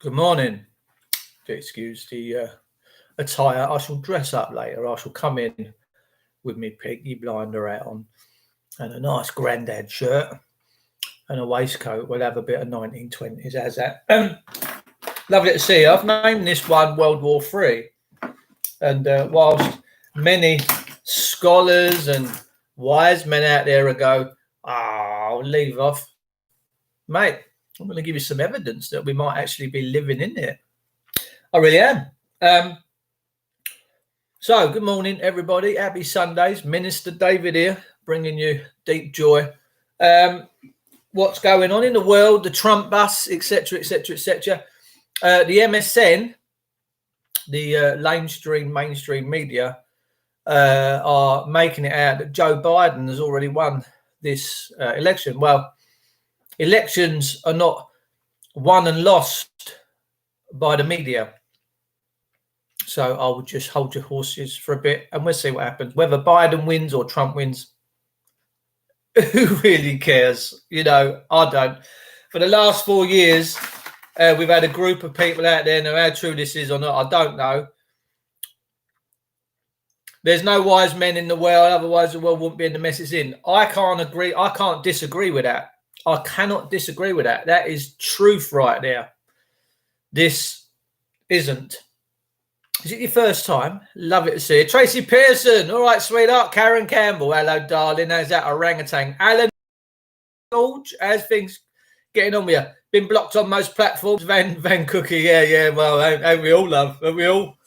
Good morning. Excuse the attire. I shall dress up later. I shall come in with me Peaky Blinder hat on and a nice grandad shirt and a waistcoat. We'll have a bit of 1920s. How's that? Lovely to see you. I've named this one World War III. And whilst many scholars and wise men out there go, I'll leave off, mate, I'm going to give you some evidence that we might actually be living in it. I really am. So, good morning, everybody. Happy Sundays. Minister David here, bringing you deep joy. What's going on in the world, the Trump bus, etc., etc., etc. The MSN, the mainstream media, are making it out that Joe Biden has already won this election. Well, elections are not won and lost by the media. So I will just hold your horses for a bit and we'll see what happens. Whether Biden wins or Trump wins, who really cares? You know, I don't. For the last 4 years, we've had a group of people out there. Now, how true this is or not, I don't know. There's no wise men in the world, otherwise the world wouldn't be in the mess it's in. I can't disagree with that. I cannot disagree with that. That is truth right there. This isn't. Is it your first time? Love it to see you. Tracy Pearson. All right, sweetheart. Karen Campbell. Hello, darling. How's that orangutan? Alan George. How's things getting on with you? Been blocked on most platforms. Van Cookie. Yeah. Well, ain't we all, love? Ain't we all?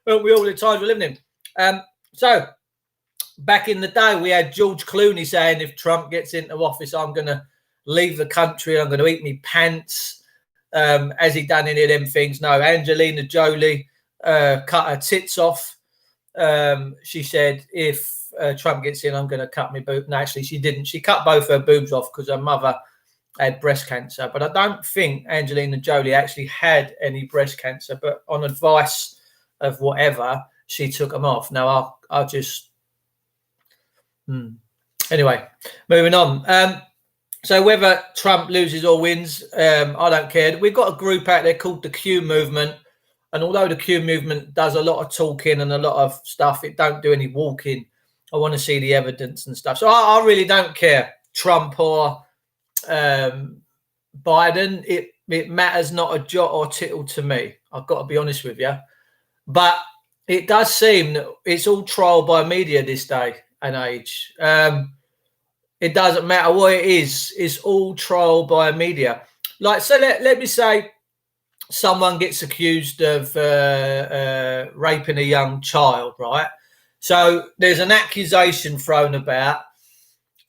Aren't we all the times we're living in? So, back in the day, we had George Clooney saying, if Trump gets into office, I'm going to leave the country. I'm going to eat me pants. Has he done any of them things? No. Angelina Jolie cut her tits off. She said, if Trump gets in, I'm going to cut my boob. No, actually, she didn't. She cut both her boobs off because her mother had breast cancer. But I don't think Angelina Jolie actually had any breast cancer. But on advice of whatever, she took them off. Now, I'll just... Anyway, moving on. So whether Trump loses or wins, I don't care. We've got a group out there called the Q Movement. And although the Q Movement does a lot of talking and a lot of stuff, it don't do any walking. I want to see the evidence and stuff. So I really don't care, Trump or Biden. It matters not a jot or tittle to me. I've got to be honest with you. But it does seem that it's all trial by media this day and age. It doesn't matter what it is. It's all trial by media. Like, so let me say someone gets accused of raping a young child, right? So there's an accusation thrown about.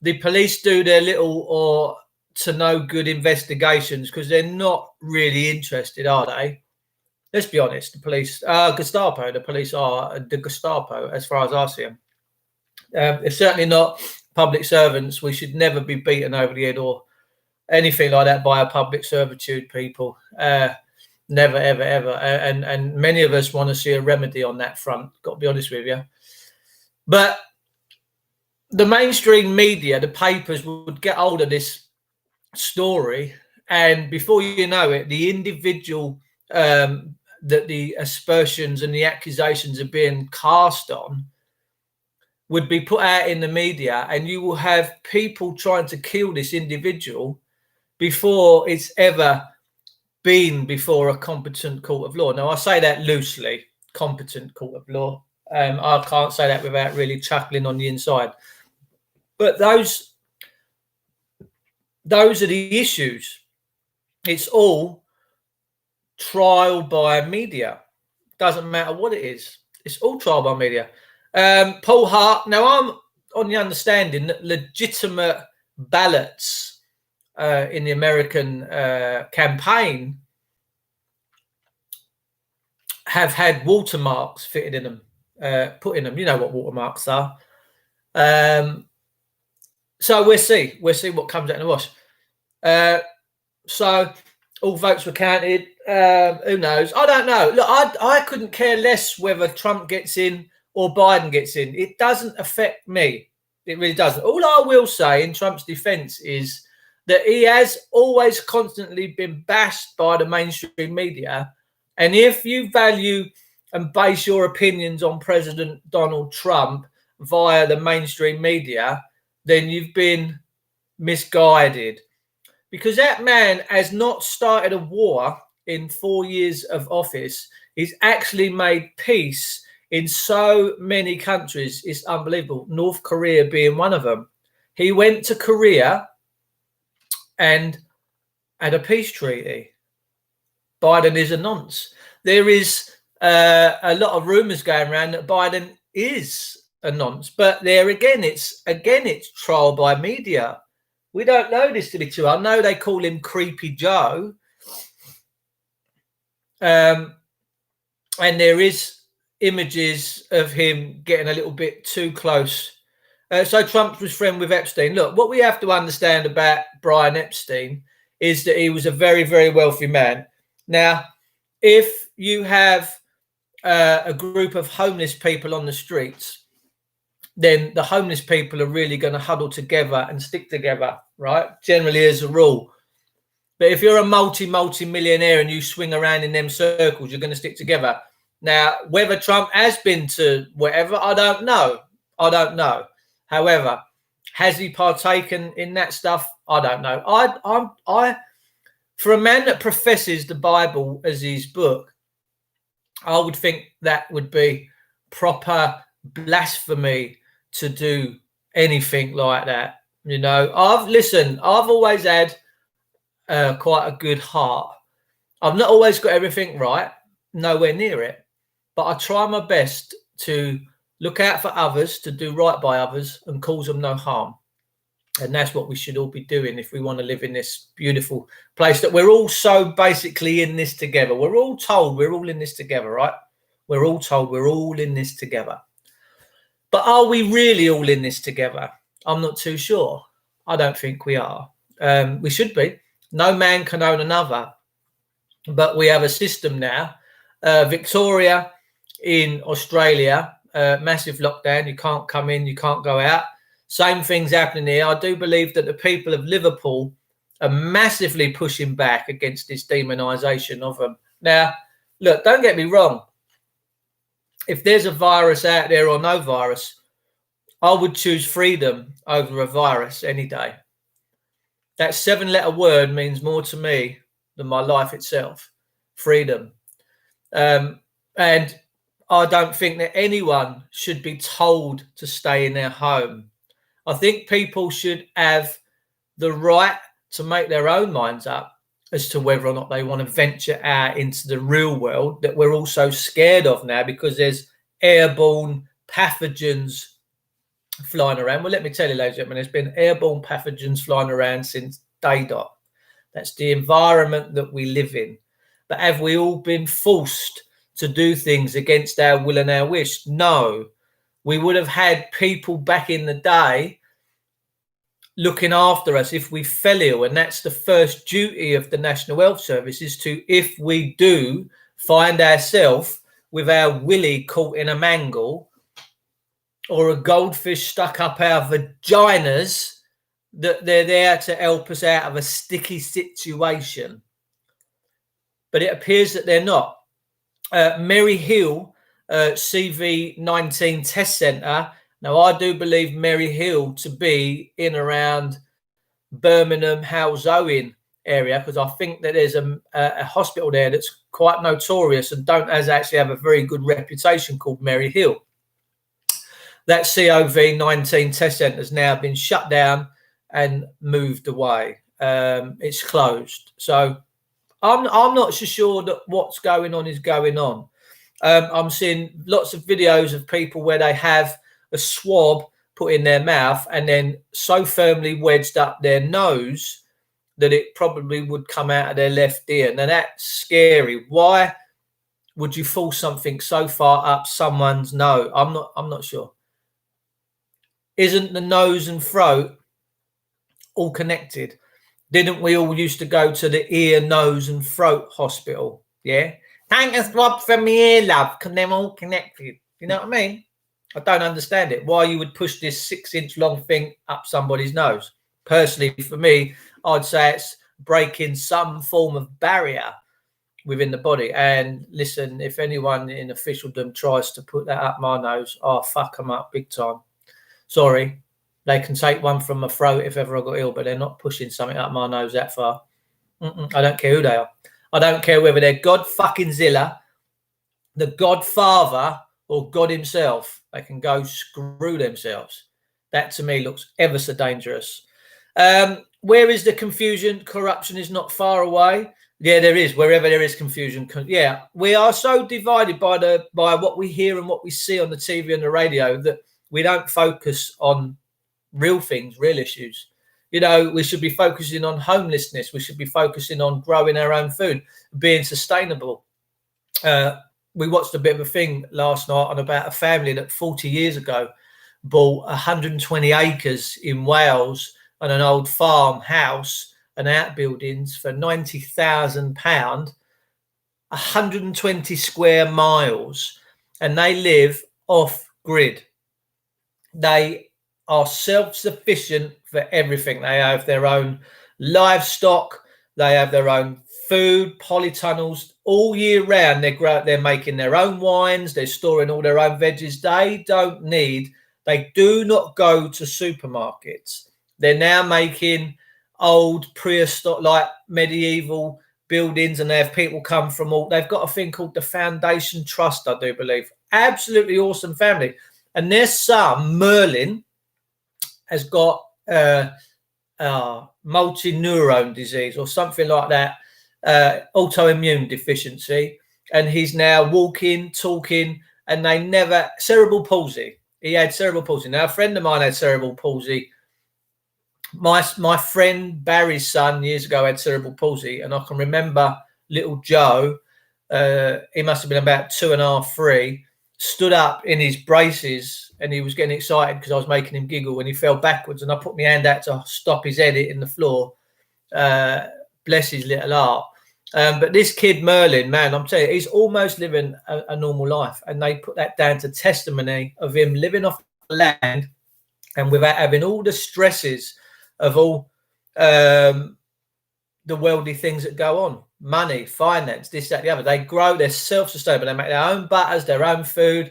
The police do their little or to no good investigations because they're not really interested, are they? Let's be honest. The police, Gestapo, the police are the Gestapo as far as I see them. They're certainly not public servants. We should never be beaten over the head or anything like that by a public servitude, people. Never, ever, ever. And many of us want to see a remedy on that front. Got to be honest with you. But the mainstream media, the papers, would get hold of this story, and before you know it, the individual that the aspersions and the accusations are being cast on would be put out in the media, and you will have people trying to kill this individual before it's ever been before a competent court of law. Now, I say that loosely, competent court of law. I can't say that without really chuckling on the inside. But those are the issues. It's all trial by media. Doesn't matter what it is. It's all trial by media. Paul Hart. Now, I'm on the understanding that legitimate ballots in the American campaign have had watermarks fitted in them, put in them. You know what watermarks are. So we'll see. We'll see what comes out in the wash. So all votes were counted. Who knows? I don't know. Look, I couldn't care less whether Trump gets in or Biden gets in. It doesn't affect me. It really doesn't. All I will say in Trump's defense is that he has always constantly been bashed by the mainstream media. And if you value and base your opinions on President Donald Trump via the mainstream media, then you've been misguided. Because that man has not started a war in 4 years of office. He's actually made peace in so many countries. It's unbelievable. North Korea being one of them. He went to Korea and had a peace treaty. Biden is a nonce. There is a lot of rumors going around that Biden is a nonce, but there again, it's trial by media. We don't know this to be true. I know they call him Creepy Joe, and there is images of him getting a little bit too close. So Trump was friend with Epstein. Look, what we have to understand about Brian Epstein is that he was a very, very wealthy man. Now, if you have a group of homeless people on the streets, then the homeless people are really going to huddle together and stick together, right? Generally, as a rule. But if you're a multi-millionaire and you swing around in them circles, you're going to stick together. Now, whether Trump has been to whatever, I don't know. However, has he partaken in that stuff? I don't know. I for a man that professes the Bible as his book, I would think that would be proper blasphemy to do anything like that. You know, I've always had quite a good heart. I've not always got everything right, nowhere near it, but I try my best to look out for others, to do right by others and cause them no harm. And that's what we should all be doing if we want to live in this beautiful place that we're all so basically in this together. We're all told we're all in this together, right? We're all told we're all in this together. But are we really all in this together? I'm not too sure. I don't think we are. We should be. No man can own another. But we have a system now. Victoria in Australia, massive lockdown. You can't come in, you can't go out. Same thing's happening here. I do believe that the people of Liverpool are massively pushing back against this demonisation of them. Now, look, don't get me wrong. If there's a virus out there or no virus, I would choose freedom over a virus any day. That 7-letter word means more to me than my life itself. Freedom. And I don't think that anyone should be told to stay in their home. I think people should have the right to make their own minds up as to whether or not they want to venture out into the real world that we're all so scared of now because there's airborne pathogens flying around. Well, let me tell you, ladies and gentlemen, there's been airborne pathogens flying around since day dot. That's the environment that we live in. But have we all been forced to do things against our will and our wish? No. We would have had people back in the day looking after us if we fell ill. And that's the first duty of the National Health Service is to, if we do find ourselves with our willy caught in a mangle or a goldfish stuck up our vaginas, that they're there to help us out of a sticky situation. But it appears that they're not. Mary Hill CV19 test centre. Now, I do believe Mary Hill to be in around Birmingham, Halesowen area because I think that there's a hospital there that's quite notorious and actually have a very good reputation called Mary Hill. That CV19 test centre has now been shut down and moved away. It's closed. So I'm not so sure that what's going on is going on. I'm seeing lots of videos of people where they have a swab put in their mouth and then so firmly wedged up their nose that it probably would come out of their left ear. Now that's scary. Why would you force something so far up someone's nose? I'm not sure. Isn't the nose and throat all connected? Didn't we all used to go to the ear, nose and throat hospital? Yeah. Take a swab from my ear, love, because they're all connected. You know what I mean? I don't understand it. Why you would push this 6-inch long thing up somebody's nose. personally, for me, I'd say it's breaking some form of barrier within the body. And listen, if anyone in officialdom tries to put that up my nose, oh, fuck them up big time. Sorry, they can take one from my throat if ever I got ill, but they're not pushing something up my nose that far. I don't care who they are. I don't care whether they're God fucking Zilla, the Godfather, or God himself. They can go screw themselves. That to me looks ever so dangerous. Where is the confusion? Corruption is not far away. Yeah, there is. Wherever there is confusion, yeah, we are so divided by what we hear and what we see on the TV and the radio that we don't focus on real things, real issues. You know, we should be focusing on homelessness. We should be focusing on growing our own food, being sustainable. We watched a bit of a thing last night on about a family that 40 years ago bought 120 acres in Wales and an old farmhouse and outbuildings for £90,000, 120 square miles, and they live off grid. They are self-sufficient for everything. They have their own livestock, they have their own food, polytunnels all year round. They're making their own wines, they're storing all their own veggies. They do not go to supermarkets. They're now making old prehistoric, like medieval buildings, and they have people come from all. They've got a thing called the Foundation Trust, I do believe. Absolutely awesome family. And their son, Merlin, has got multi-neurone disease or something like that, autoimmune deficiency. And he's now walking, talking, and they never... Cerebral palsy. He had cerebral palsy. Now, a friend of mine had cerebral palsy. My friend Barry's son years ago had cerebral palsy, and I can remember little Joe, he must have been about 2.5, 3, stood up in his braces, and he was getting excited because I was making him giggle, and he fell backwards, and I put my hand out to stop his head hitting the floor. Bless his little heart. But this kid Merlin, man, I'm telling you, he's almost living a normal life, and they put that down to testimony of him living off the land and without having all the stresses of all the worldly things that go on. Money, finance, this, that, the other. They grow, they're self-sustainable. They make their own butters, their own food,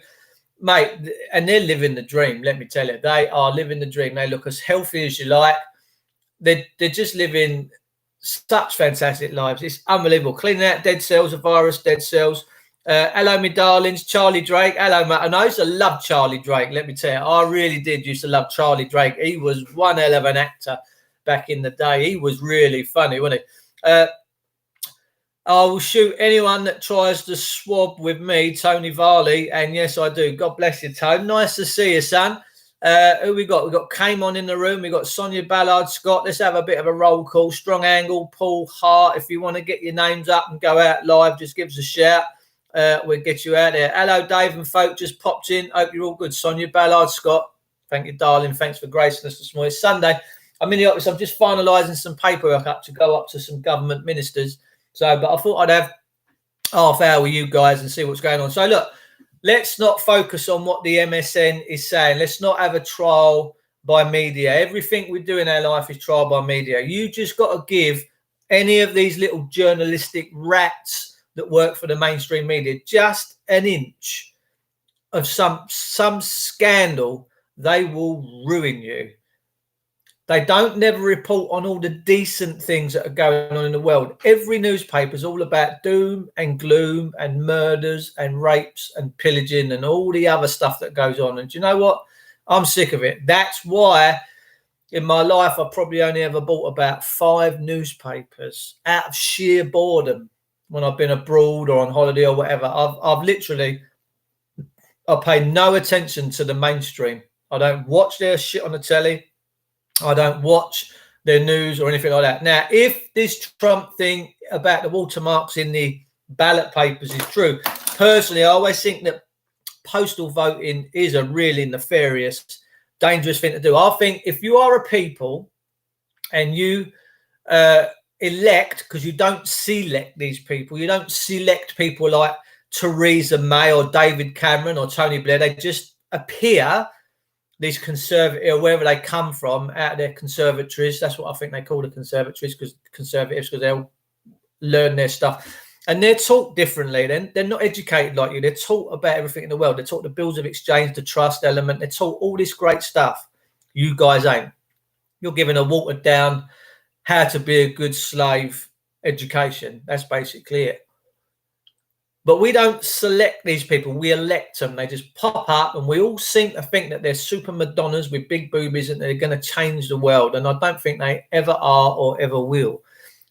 mate, and they're living the dream, let me tell you. They are living the dream. They look as healthy as you like. They're just living such fantastic lives. It's unbelievable. Cleaning out dead cells, a virus, dead cells. Hello, me darlings. Charlie Drake. Hello, mate. And I used to love Charlie Drake, let me tell you. I really did used to love Charlie Drake. He was one hell of an actor back in the day. He was really funny, wasn't he? I will shoot anyone that tries to swab with me, Tony Varley. And yes, I do. God bless you, Tony. Nice to see you, son. Who we got? We got Kamon in the room. We got Sonia Ballard, Scott. Let's have a bit of a roll call. Strong Angle, Paul Hart. If you want to get your names up and go out live, just give us a shout. We'll get you out there. Hello, Dave and folk just popped in. Hope you're all good. Sonia Ballard, Scott. Thank you, darling. Thanks for gracing us this morning. It's Sunday. I'm in the office. I'm just finalising some paperwork up to go up to some government ministers. So, but I thought I'd have half hour with you guys and see what's going on. So, look, let's not focus on what the MSN is saying. Let's not have a trial by media. Everything we do in our life is trial by media. You just got to give any of these little journalistic rats that work for the mainstream media just an inch of some scandal, they will ruin you. They don't never report on all the decent things that are going on in the world. Every newspaper is all about doom and gloom and murders and rapes and pillaging and all the other stuff that goes on. And do you know what? I'm sick of it. That's why in my life I probably only ever bought about 5 newspapers out of sheer boredom when I've been abroad or on holiday or whatever. I've literally, I pay no attention to the mainstream. I don't watch their shit on the telly. I don't watch their news or anything like that. Now, if this Trump thing about the watermarks in the ballot papers is true, personally, I always think that postal voting is a really nefarious, dangerous thing to do. I think if you are a people and you elect, because you don't select these people, you don't select people like Theresa May or David Cameron or Tony Blair, they just appear these conservative, wherever they come from, out of their conservatories. That's what I think they call the conservatories, because conservatives, because they'll learn their stuff. And they're taught differently. They're not educated like you. They're taught about everything in the world. They're taught the bills of exchange, the trust element. They're taught all this great stuff. You guys ain't. You're given a watered down, how to be a good slave education. That's basically it. But we don't select these people. We elect them. They just pop up, and we all seem to think that they're super Madonnas with big boobies and they're going to change the world. And I don't think they ever are or ever will.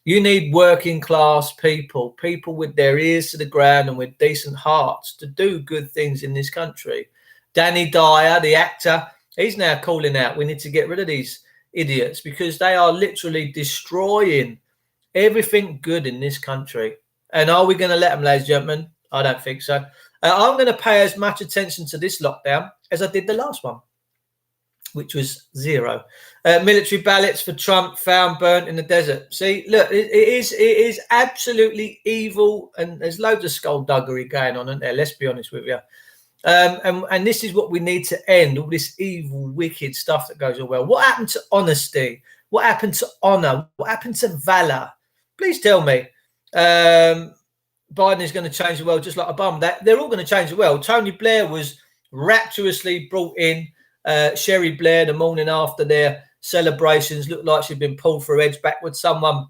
You need working class people, people with their ears to the ground and with decent hearts to do good things in this country. Danny Dyer, the actor, he's now calling out, we need to get rid of these idiots because they are literally destroying everything good in this country. And are we going to let them, ladies and gentlemen? I don't think so. I'm going to pay as much attention to this lockdown as I did the last one, which was 0. Military ballots for Trump found burnt in the desert. See, look, it is absolutely evil, and there's loads of skullduggery going on, isn't there? Let's be honest with you. And this is what we need to end, all this evil, wicked stuff that goes on. Well, what happened to honesty? What happened to honor? What happened to valor? Please tell me. Biden is going to change the world just like Obama. They're all going to change the world. Tony Blair was rapturously brought in. Sherry Blair, the morning after their celebrations, looked like she'd been pulled for her edge backwards. Someone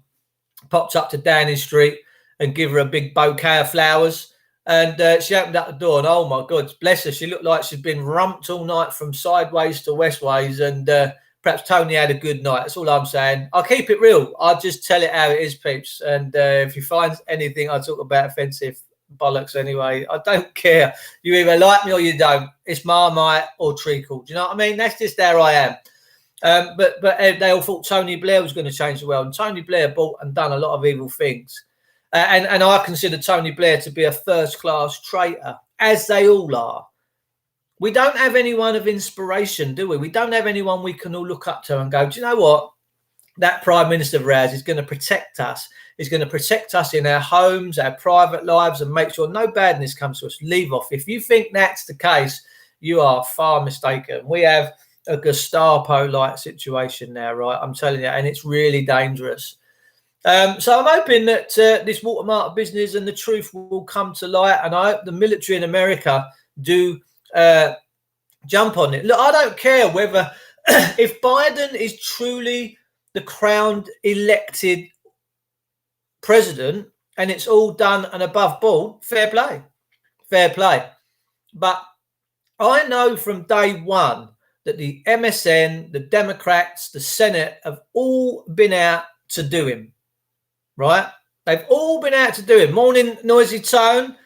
popped up to Downing Street and give her a big bouquet of flowers. And she opened up the door, and oh my God, bless her, she looked like she'd been rumped all night from sideways to westways. And perhaps Tony had a good night. That's all I'm saying. I'll keep it real. I'll just tell it how it is, peeps. And if you find anything I talk about offensive, bollocks anyway. I don't care. You either like me or you don't. It's Marmite or treacle. Do you know what I mean? That's just how I am. But they all thought Tony Blair was going to change the world. And Tony Blair bought and done a lot of evil things. And I consider Tony Blair to be a first-class traitor, as they all are. We don't have anyone of inspiration, do we? We don't have anyone we can all look up to and go, do you know what? That Prime Minister of ours is going to protect us. He's going to protect us in our homes, our private lives, and make sure no badness comes to us. Leave off. If you think that's the case, you are far mistaken. We have a Gestapo-like situation now, right? I'm telling you, and it's really dangerous. So I'm hoping that this watermark business and the truth will come to light, and I hope the military in America do jump on it. Look, I don't care whether if Biden is truly the crowned elected president and it's all done and above board, fair play. But I know from day one that the MSN, the Democrats, the Senate have all been out to do him, right? They've all been out to do him. Morning, Noisy Tone.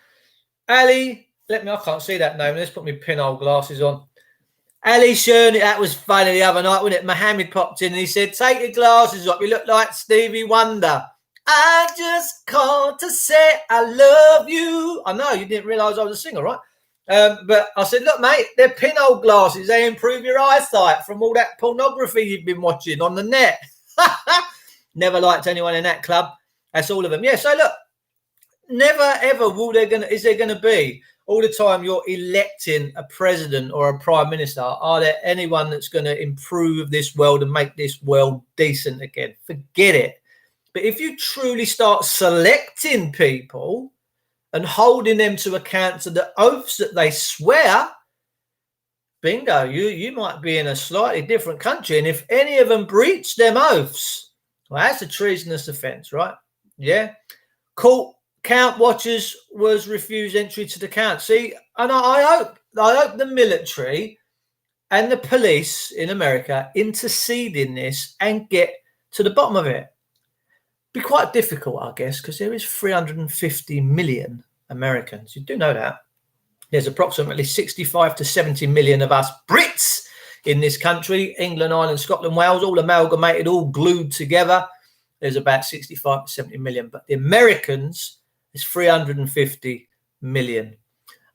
Ali, I can't see that name. Let's put my pinhole glasses on. Ali Shirley, that was funny the other night, wasn't it? Mohammed popped in and he said, take your glasses off. You look like Stevie Wonder. I just called to say I love you. I know you didn't realise I was a singer, right? But I said, look, mate, they're pinhole glasses. They improve your eyesight from all that pornography you've been watching on the net. Never liked anyone in that club. That's all of them. Yeah, so look, never ever is there going to be, all the time you're electing a president or a prime minister, are there anyone that's going to improve this world and make this world decent again? Forget it. But if you truly start selecting people and holding them to account to the oaths that they swear, bingo, you might be in a slightly different country. And if any of them breach them oaths, well, that's a treasonous offence, right? Yeah. Court count watchers was refused entry to the count. See, and I hope the military and the police in America intercede in this and get to the bottom of it. Be quite difficult, I guess, because there is 350 million Americans. You do know that. There's approximately 65 to 70 million of us Brits in this country. England, Ireland, Scotland, Wales, all amalgamated, all glued together. There's about 65 to 70 million. But the Americans is 350 million.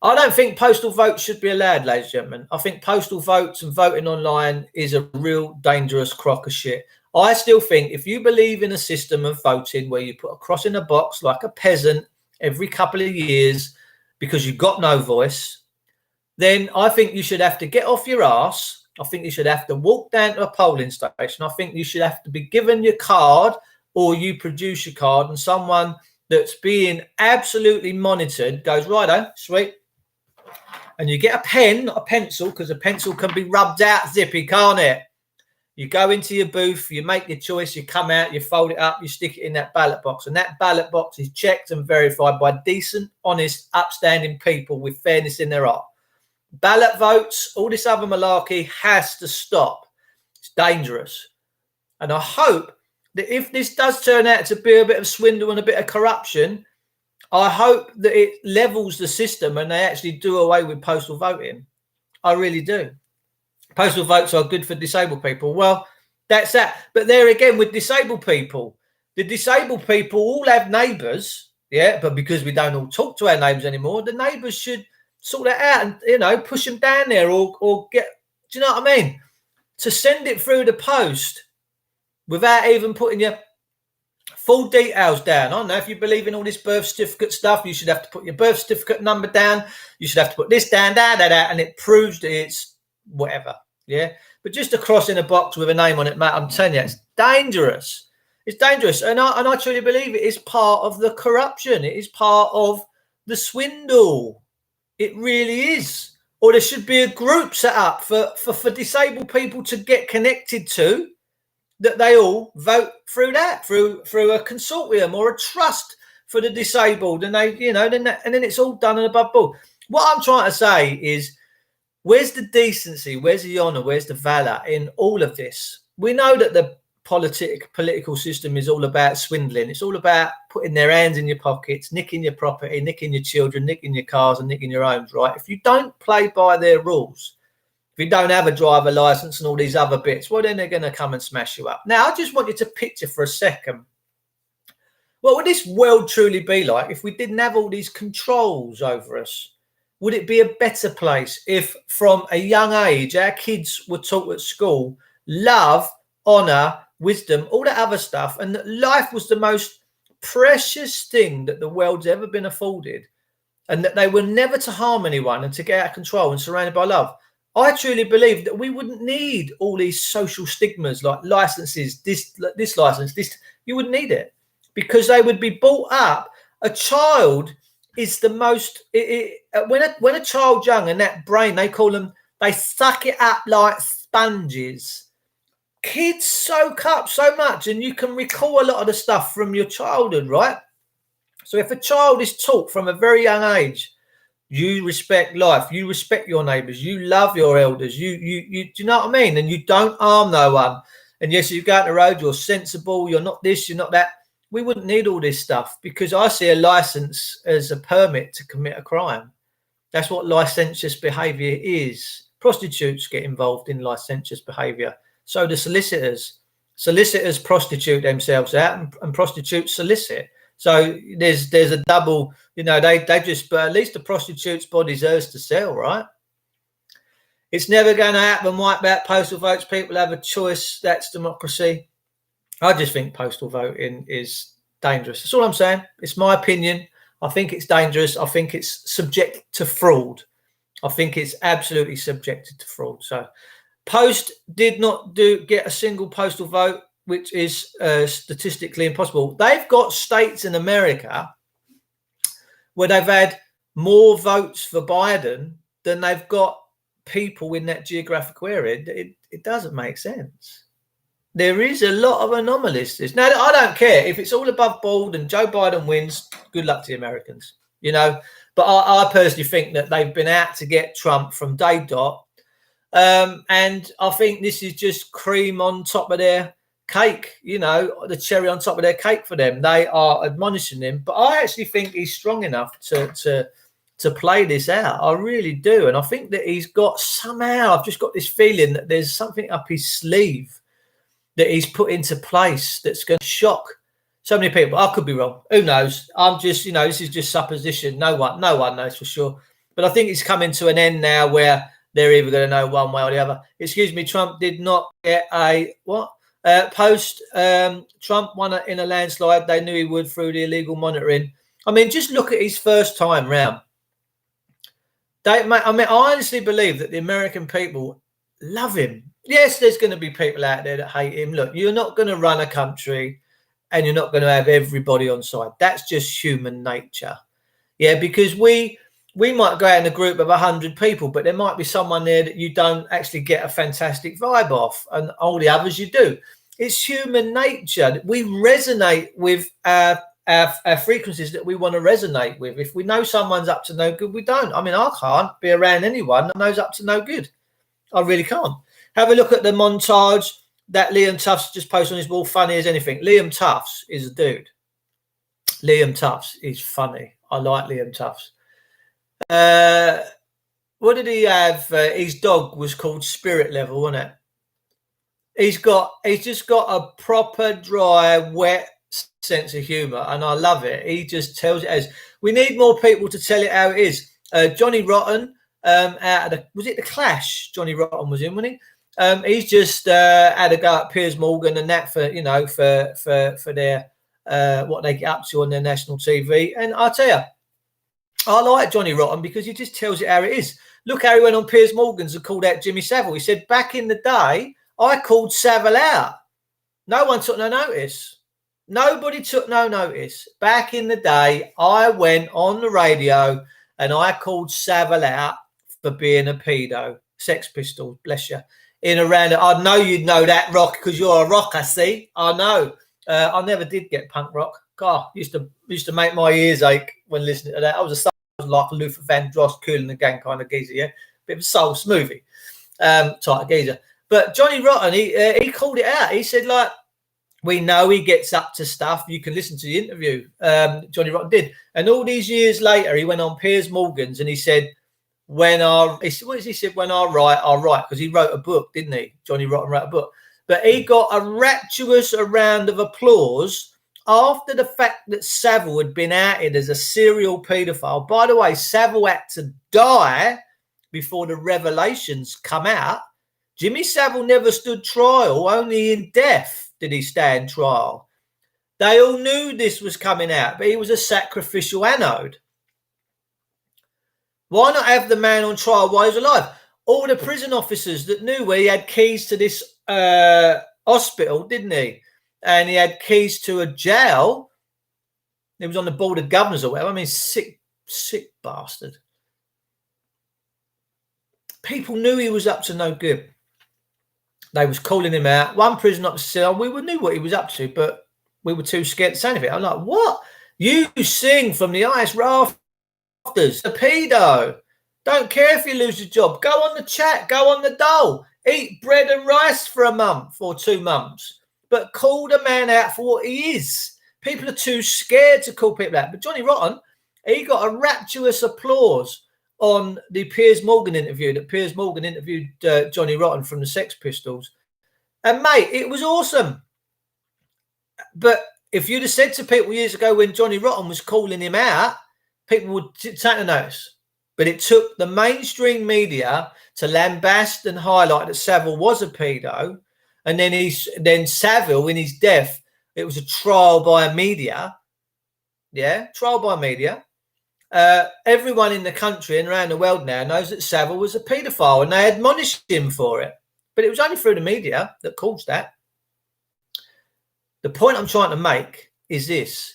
I don't think postal votes should be allowed, ladies and gentlemen. I think postal votes and voting online is a real dangerous crock of shit. I still think if you believe in a system of voting where you put a cross in a box like a peasant every couple of years because you've got no voice, then I think you should have to get off your ass I think you should have to walk down to a polling station. I think you should have to be given your card, or you produce your card, and someone that's being absolutely monitored goes, righto, sweet. And you get a pen, not a pencil, because a pencil can be rubbed out zippy, can't it? You go into your booth, you make your choice, you come out, you fold it up, you stick it in that ballot box. And that ballot box is checked and verified by decent, honest, upstanding people with fairness in their heart. Ballot votes, all this other malarkey has to stop. It's dangerous. And I hope that if this does turn out to be a bit of swindle and a bit of corruption, I hope that it levels the system and they actually do away with postal voting. I really do. Postal votes are good for disabled people. Well, that's that. But there again, with disabled people, the disabled people all have neighbours, yeah, but because we don't all talk to our neighbours anymore, the neighbours should sort that out and, you know, push them down there or get, do you know what I mean? To send it through the post without even putting your full details down. I don't know if you believe in all this birth certificate stuff, you should have to put your birth certificate number down. You should have to put this down, and it proves that it's whatever. Yeah. But just a cross in a box with a name on it, Matt, I'm telling you, it's dangerous. It's dangerous. And I truly believe it is part of the corruption. It is part of the swindle. It really is. Or there should be a group set up for disabled people to get connected to, that they all vote through that, through a consortium or a trust for the disabled, and they, you know, then it's all done and above board. What I'm trying to say is, where's the decency, where's the honour, where's the valour in all of this? We know that the political system is all about swindling. It's all about putting their hands in your pockets, nicking your property, nicking your children, nicking your cars and nicking your homes, right? If you don't play by their rules, if you don't have a driver license and all these other bits, well, then they're going to come and smash you up. Now, I just want you to picture for a second, what would this world truly be like if we didn't have all these controls over us? Would it be a better place if from a young age our kids were taught at school love, honour, wisdom, all that other stuff, and that life was the most precious thing that the world's ever been afforded, and that they were never to harm anyone and to get out of control and surrounded by love? I truly believe that we wouldn't need all these social stigmas like licenses, this license, this. You wouldn't need it, because they would be brought up. A child is the most, when a child's young and that brain, they suck it up like sponges. Kids soak up so much, and you can recall a lot of the stuff from your childhood, right? So if a child is taught from a very young age, you respect life, you respect your neighbours, you love your elders, you do you know what I mean? And you don't harm no one. And yes, you go out the road, you're sensible, you're not this, you're not that. We wouldn't need all this stuff, because I see a license as a permit to commit a crime. That's what licentious behaviour is. Prostitutes get involved in licentious behaviour. So do solicitors. Solicitors prostitute themselves out, and prostitutes solicit. So there's a double, you know, they just, but at least the prostitute's body deserves to sell, right? It's never going to happen. Wipe out postal votes. People have a choice. That's democracy. I just think postal voting is dangerous. That's all I'm saying. It's my opinion. I think it's dangerous. I think it's subject to fraud. I think it's absolutely subjected to fraud. So Post did not get a single postal vote, which is statistically impossible. They've got states in America where they've had more votes for Biden than they've got people in that geographical area. It doesn't make sense. There is a lot of anomalies. Now, I don't care if it's all above board and Joe Biden wins. Good luck to the Americans, you know. But I personally think that they've been out to get Trump from day dot. And I think this is just cream on top of their cake, you know, the cherry on top of their cake for them. They are admonishing him, but I actually think he's strong enough to play this out. I really do. And I think that he's got, somehow, I've just got this feeling that there's something up his sleeve that he's put into place that's going to shock so many people. I could be wrong. Who knows? I'm just, you know, this is just supposition. No one knows for sure. But I think it's coming to an end now where they're either going to know one way or the other. Excuse me, Trump did not get a what? Post Trump won in a landslide. They knew he would through the illegal monitoring. I mean, just look at his first time round. I honestly believe that the American people love him. Yes, there's going to be people out there that hate him. Look, you're not going to run a country and you're not going to have everybody on side. That's just human nature. Yeah, because we might go out in a group of 100 people, but there might be someone there that you don't actually get a fantastic vibe off, and all the others you do. It's human nature. We resonate with our frequencies that we want to resonate with. If we know someone's up to no good, we don't. I mean, I can't be around anyone that knows up to no good. I really can't. Have a look at the montage that Liam Tufts just posted on his wall. Funny as anything. Liam Tufts is a dude. Liam Tufts is funny. I like Liam Tufts. What did he have? His dog was called Spirit Level, wasn't it? He's just got a proper dry, wet sense of humour, and I love it. He just tells it as. We need more people to tell it how it is. Johnny Rotten, out of was it the Clash? Johnny Rotten was in, wasn't he? He's just had a go at Piers Morgan and that for their what they get up to on their national TV. And I'll tell you, I like Johnny Rotten because he just tells it how it is. Look how he went on Piers Morgan's and called out Jimmy Savile. He said, back in the day, I called Savile out. No one took no notice. Nobody took no notice. Back in the day, I went on the radio and I called Savile out for being a pedo. Sex Pistols, bless you. In around it. I know you'd know that, Rock, because you're a rock, I see. I know. I never did get punk rock. God, used to make my ears ache when listening to that. I was like a Luther Vandross, Kool and the Gang kind of geezer, yeah? Bit of a soul smoothie type of geezer. But Johnny Rotten, he called it out. He said, like, we know he gets up to stuff. You can listen to the interview Johnny Rotten did. And all these years later, he went on Piers Morgan's and he said, when I write, because he wrote a book, didn't he? Johnny Rotten wrote a book. But he got a rapturous round of applause after the fact that Savile had been outed as a serial paedophile. By the way, Savile had to die before the revelations come out. Jimmy Savile never stood trial. Only in death did he stand trial. They all knew this was coming out, but he was a sacrificial anode. Why not have the man on trial while he was alive? All the prison officers that knew where he had keys to this hospital, didn't he? And he had keys to a jail. He was on the board of governors or whatever. I mean, sick bastard. People knew he was up to no good. They was calling him out. One prison officer said, we knew what he was up to, but we were too scared to say anything. I'm like, what? You sing from the highest rafters, a pedo. Don't care if you lose your job. Go on the chat. Go on the dole. Eat bread and rice for a month or 2 months. But call the man out for what he is. People are too scared to call people out. But Johnny Rotten, he got a rapturous applause on the Piers Morgan interview that Piers Morgan interviewed Johnny Rotten from the Sex Pistols. And, mate, it was awesome. But if you'd have said to people years ago when Johnny Rotten was calling him out, people would take the notice. But it took the mainstream media to lambast and highlight that Savile was a pedo. And then Savile, in his death, it was a trial by media. Yeah, trial by media. Everyone in the country and around the world now knows that Savile was a paedophile and they admonished him for it. But it was only through the media that caused that. The point I'm trying to make is this.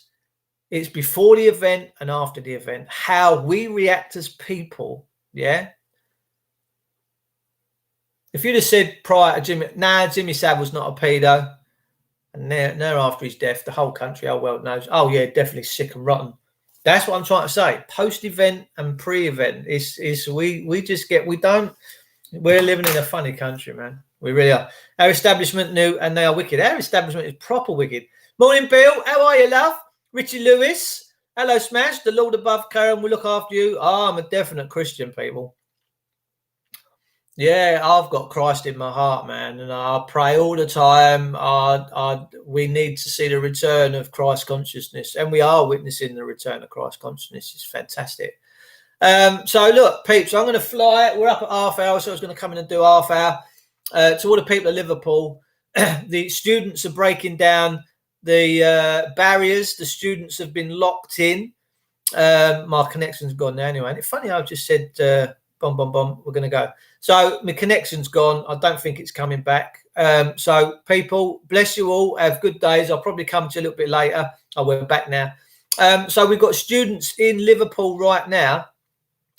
It's before the event and after the event, how we react as people, yeah? If you'd have said prior to Jimmy Savile's not a pedo, and now after his death, the whole country, whole world knows, oh yeah, definitely sick and rotten. That's what I'm trying to say. Post-event and pre-event we're living in a funny country, man. We really are. Our establishment knew and they are wicked. Our establishment is proper wicked. Morning, Bill. How are you, love? Richie Lewis. Hello, Smash. The Lord above, Karen, will look after you. Oh, I'm a definite Christian, people. Yeah, I've got Christ in my heart, man, and I pray all the time. We need to see the return of Christ consciousness, and we are witnessing the return of Christ consciousness. It's fantastic. So, look, peeps, I'm going to fly. We're up at half hour, so I was going to come in and do half hour. To all the people at Liverpool, the students are breaking down the barriers. The students have been locked in. My connection's gone now anyway. And it's funny, I've just said... Boom, boom, boom. We're going to go. So my connection's gone. I don't think it's coming back. So people, bless you all. Have good days. I'll probably come to you a little bit later. Oh, we're back now. So we've got students in Liverpool right now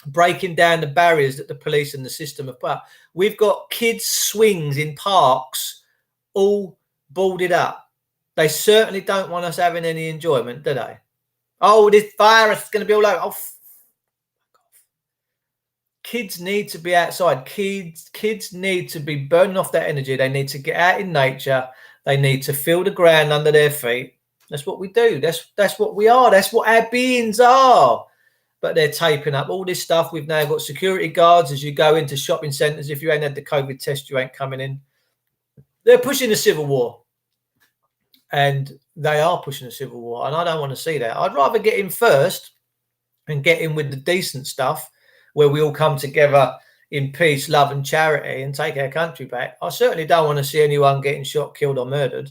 breaking down the barriers that the police and the system have put. We've got kids' swings in parks all boarded up. They certainly don't want us having any enjoyment, do they? Oh, this virus is going to be all over. Oh, kids need to be outside. Kids need to be burning off that energy. They need to get out in nature. They need to feel the ground under their feet. That's what we do. That's what we are. That's what our beings are. But they're taping up all this stuff. We've now got security guards as you go into shopping centres. If you ain't had the COVID test, you ain't coming in. They're pushing a civil war. And they are pushing a civil war. And I don't want to see that. I'd rather get in first and get in with the decent stuff where we all come together in peace, love and charity and take our country back. I certainly don't want to see anyone getting shot, killed or murdered.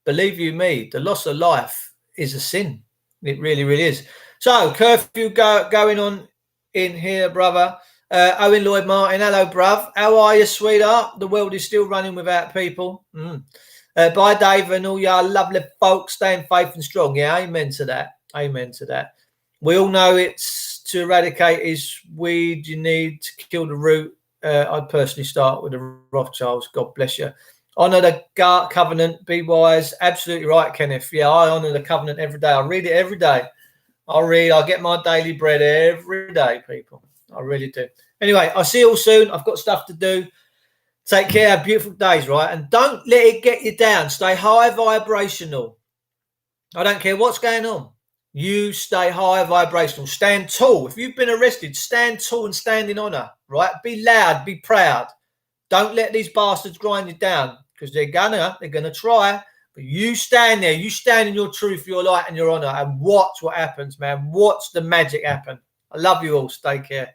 Believe you me, the loss of life is a sin. It really, really is. So, curfew going on in here, brother. Owen Lloyd Martin, hello, bruv. How are you, sweetheart? The world is still running without people. Bye, Dave, and all y'all lovely folks. Staying faith and strong. Yeah, amen to that. Amen to that. We all know it's to eradicate is weed. You need to kill the root. I'd personally start with the Rothschilds. God bless you. Honour the covenant. Be wise. Absolutely right, Kenneth. Yeah, I honour the covenant every day. I read it every day. I get my daily bread every day, people. I really do. Anyway, I'll see you all soon. I've got stuff to do. Take care. Have beautiful days, right? And don't let it get you down. Stay high vibrational. I don't care what's going on. You stay high vibrational. Stand tall. If you've been arrested, stand tall and stand in honour, right? Be loud. Be proud. Don't let these bastards grind you down because they're gonna try. But you stand there. You stand in your truth, your light and your honour and watch what happens, man. Watch the magic happen. I love you all. Stay care.